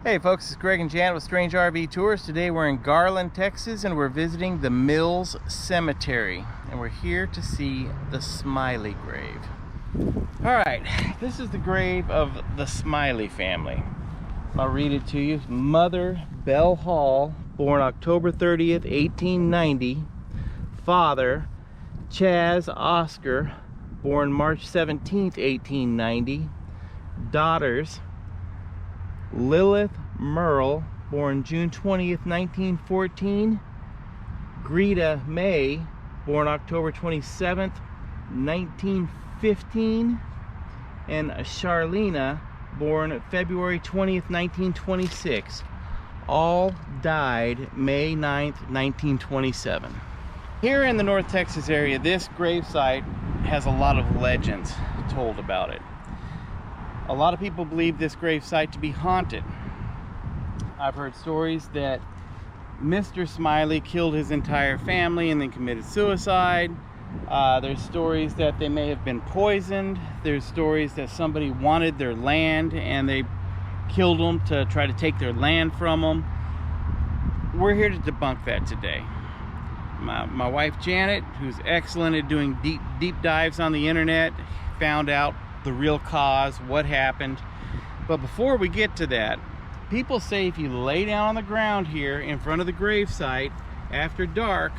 Hey folks, it's Greg and Janet with Strange RV Tours. Today we're in Garland, Texas, and we're visiting the Mills Cemetery. And we're here to see the Smiley Grave. Alright, this is the grave of the Smiley family. I'll read it to you. Mother, Belle Hall, born October 30th, 1890. Father, Chaz Oscar, born March 17th, 1890. Daughters, Lilith Merle, born June 20th, 1914. Greta May, born October 27th, 1915. And Charlena, born February 20th, 1926. All died May 9th, 1927. Here in the North Texas area, this gravesite has a lot of legends told about it. A lot of people believe this gravesite to be haunted. I've heard stories that Mr. Smiley killed his entire family and then committed suicide. There's stories that they may have been poisoned. There's stories that somebody wanted their land and they killed them to try to take their land from them. We're here to debunk that today. My wife Janet, who's excellent at doing deep dives on the internet, found out the real cause, what happened. But before we get to that, people say if you lay down on the ground here in front of the gravesite after dark,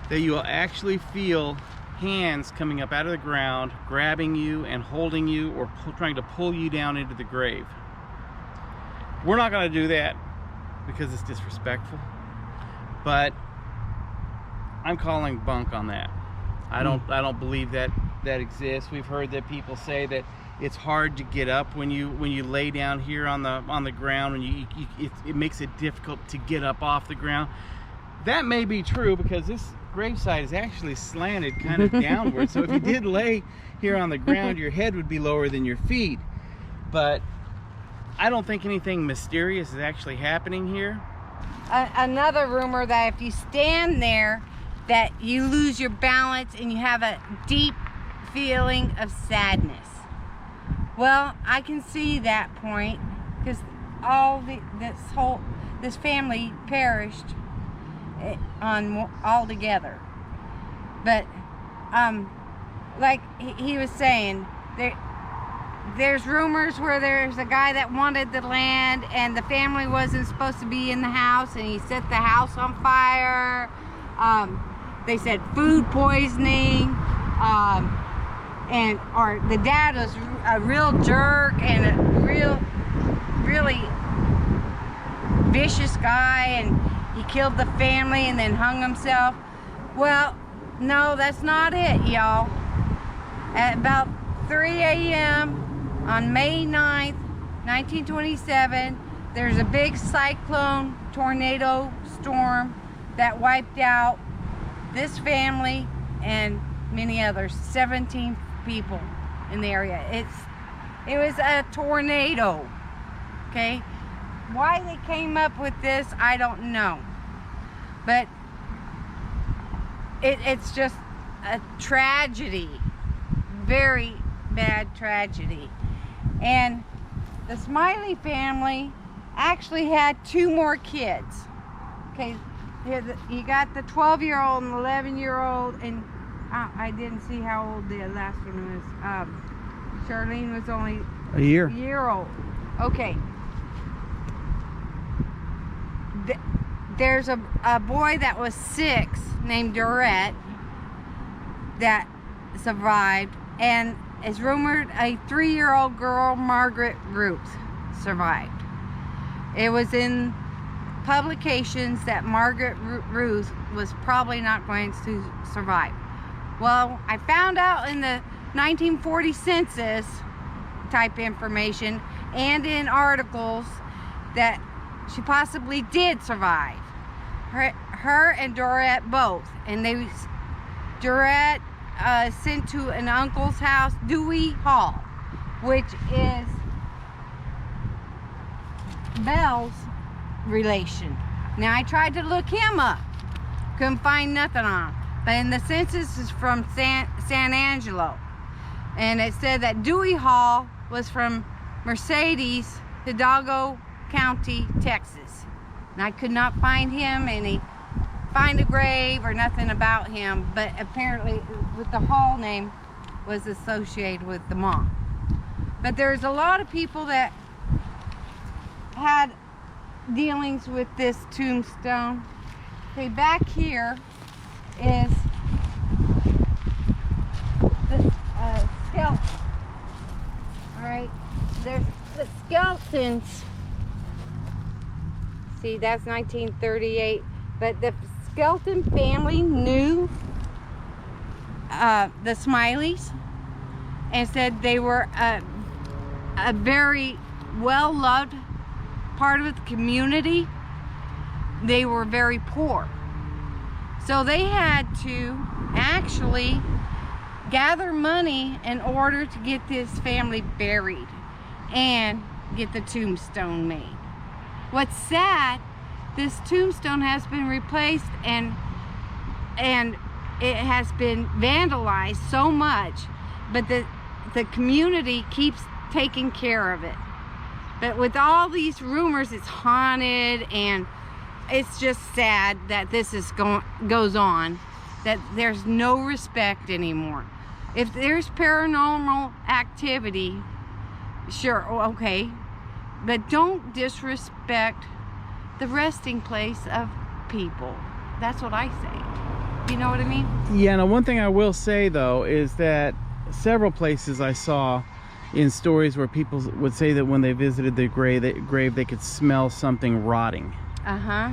that you will actually feel hands coming up out of the ground, grabbing you and holding you, or trying to pull you down into the grave. We're not going to do that because it's disrespectful, but I'm calling bunk on that. I don't believe that exists. We've heard that people say that it's hard to get up when you lay down here on the ground, and it makes it difficult to get up off the ground. That may be true because this gravesite is actually slanted kind of downward. So if you did lay here on the ground, your head would be lower than your feet. But I don't think anything mysterious is actually happening here. Another rumor that if you stand there, that you lose your balance and you have a deep feeling of sadness. Well, I can see that point because this family perished all together. But like he was saying, there's rumors where there's a guy that wanted the land and the family wasn't supposed to be in the house, and he set the house on fire. They said food poisoning, or the dad was a real jerk and a really vicious guy, and he killed the family and then hung himself. Well, no, that's not it, y'all. At about 3 a.m. on May 9th, 1927, there's a big cyclone tornado storm that wiped out this family and many others, 17 people in the area. It was a tornado, okay? Why they came up with this, I don't know. But it's just a tragedy, very bad tragedy. And the Smiley family actually had 2 more kids, okay? You got the 12-year-old and 11-year-old, and I didn't see how old the last one was. Charlene was only a year old. Okay. There's a boy that was 6 named Durrett that survived, and it's rumored a 3-year-old girl, Margaret Ruth, survived. It was in publications that Margaret Ruth was probably not going to survive. Well, I found out in the 1940 census type information and in articles that she possibly did survive. Her and Dorette both. And Dorette sent to an uncle's house, Dewey Hall, which is Belle's relation. Now I tried to look him up, couldn't find nothing on him. But in the census is from San Angelo, and it said that Dewey Hall was from Mercedes Hidalgo County, Texas. And I could not find him, find a grave or nothing about him, but apparently with the Hall name was associated with the mom. But there's a lot of people that had dealings with this tombstone. Okay, back here is the skeleton. Alright, there's the skeletons. See, that's 1938. But the skeleton family knew the Smileys and said they were a very well-loved part of the community. They were very poor. So they had to actually gather money in order to get this family buried and get the tombstone made. What's sad, this tombstone has been replaced and it has been vandalized so much, but the community keeps taking care of it. But with all these rumors, it's haunted, and it's just sad that this goes on, that there's no respect anymore. If there's paranormal activity, sure, okay, but don't disrespect the resting place of people. That's what I say. You know what I mean? Yeah, now one thing I will say though is that several places I saw in stories where people would say that when they visited the grave they could smell something rotting. Uh-huh.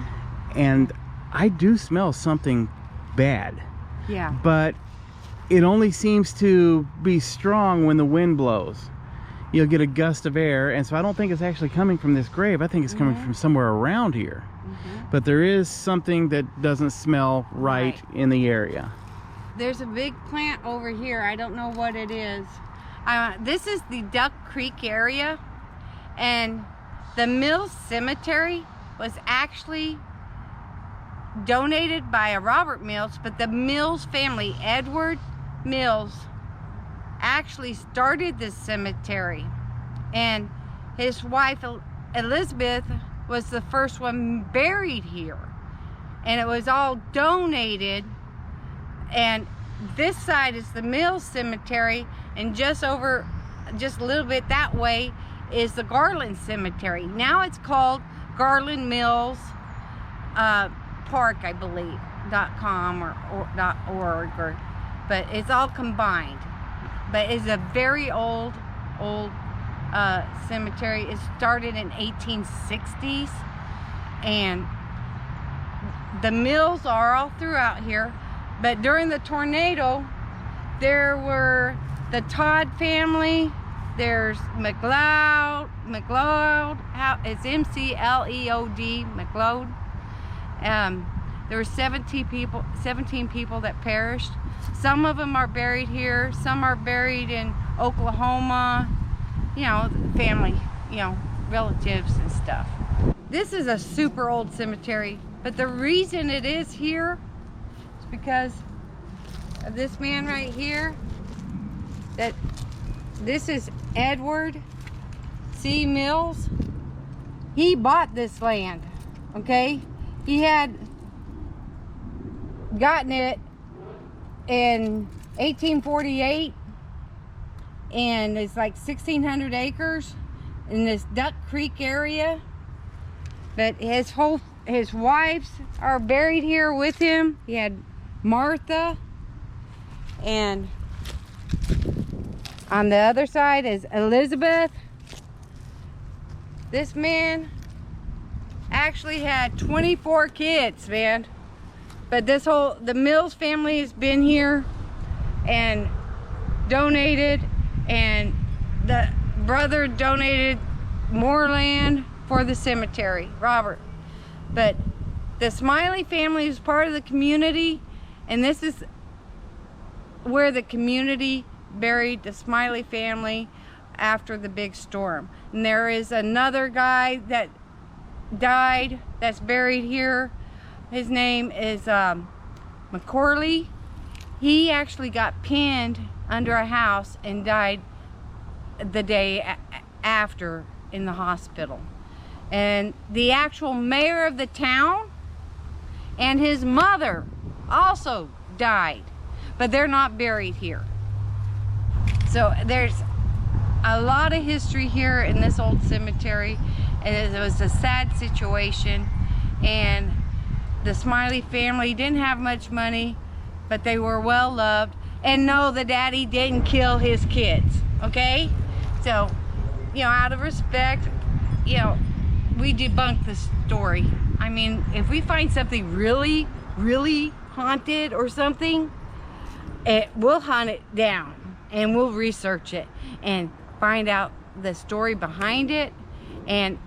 And I do smell something bad. Yeah. But it only seems to be strong when the wind blows. You'll get a gust of air, and so I don't think it's actually coming from this grave. I think it's coming from somewhere around here. But there is something that doesn't smell right in the area. There's a big plant over here. I don't know what it is. This is the Duck Creek area, and the Mills Cemetery was actually donated by a Robert Mills, but the Mills family, Edward Mills, actually started this cemetery, and his wife Elizabeth was the first one buried here, and it was all donated. And this side is the Mills Cemetery, and just a little bit that way is the Garland Cemetery. Now it's called Garland Mills Park, I believe, .com or .org, but it's all combined. But it's a very old cemetery. It started in 1860s, and the mills are all throughout here. But during the tornado, there were the Todd family. There's McLeod. It's M-C-L-E-O-D, McLeod. There were 17 people that perished. Some of them are buried here. Some are buried in Oklahoma. You know, family, you know, relatives and stuff. This is a super old cemetery, but the reason it is here is because of this man right here. This is Edward C. Mills. He bought this land, okay? He had gotten it in 1848, and it's like 1,600 acres in this Duck Creek area. But his wives are buried here with him. He had Martha, and on the other side is Elizabeth. This man actually had 24 kids, man. But the Mills family has been here and donated, and the brother donated more land for the cemetery, Robert. But the Smiley family is part of the community, and this is where the community buried the Smiley family after the big storm. And there is another guy that died that's buried here. His name is McCorley. He actually got pinned under a house and died the day after in the hospital. And the actual mayor of the town and his mother also died, but they're not buried here. So there's a lot of history here in this old cemetery, and it was a sad situation. And the Smiley family didn't have much money, but they were well loved. And no, the daddy didn't kill his kids, okay? So, you know, out of respect, you know, we debunk the story. I mean, if we find something really, really haunted or something, we'll hunt it down and we'll research it and find out the story behind it. And,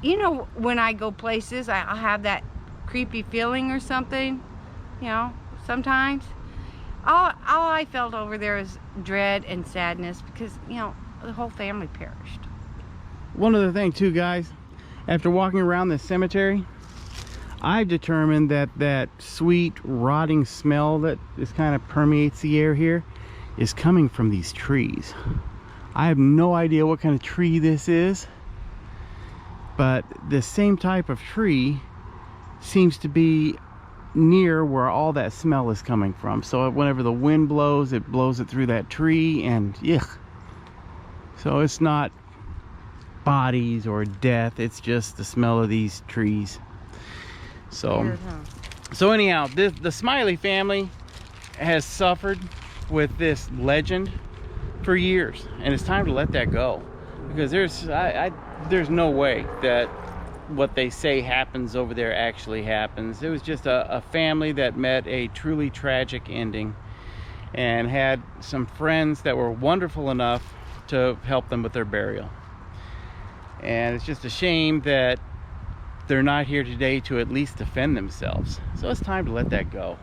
you know, when I go places, I'll have that creepy feeling or something, you know, sometimes. All I felt over there is dread and sadness because, you know, the whole family perished. One other thing too, guys, after walking around this cemetery, I've determined that that sweet rotting smell that just kind of permeates the air here is coming from these trees. I have no idea what kind of tree this is, but the same type of tree seems to be near where all that smell is coming from. So whenever the wind blows, it blows it through that tree, and yeah. So it's not bodies or death, it's just the smell of these trees. So Weird, huh? So anyhow, the Smiley family has suffered with this legend for years, and it's time to let that go, because there's no way that what they say happens over there actually happens. It was just a family that met a truly tragic ending and had some friends that were wonderful enough to help them with their burial. And it's just a shame that they're not here today to at least defend themselves. So it's time to let that go.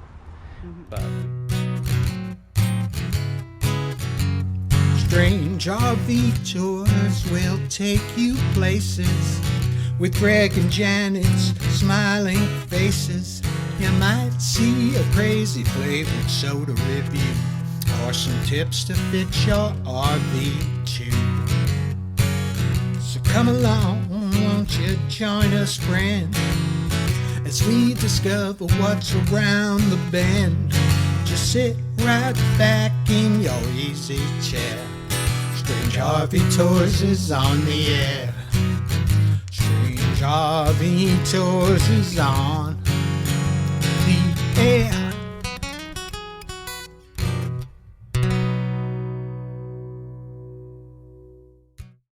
Strange RV tours will take you places with Greg and Janet's smiling faces. You might see a crazy flavored soda review or some tips to fit your RV too. So come along, won't you join us, friend, as we discover what's around the bend. Just sit right back in your easy chair. Strange RV Tours is on the air. Strange RV Tours is on the air.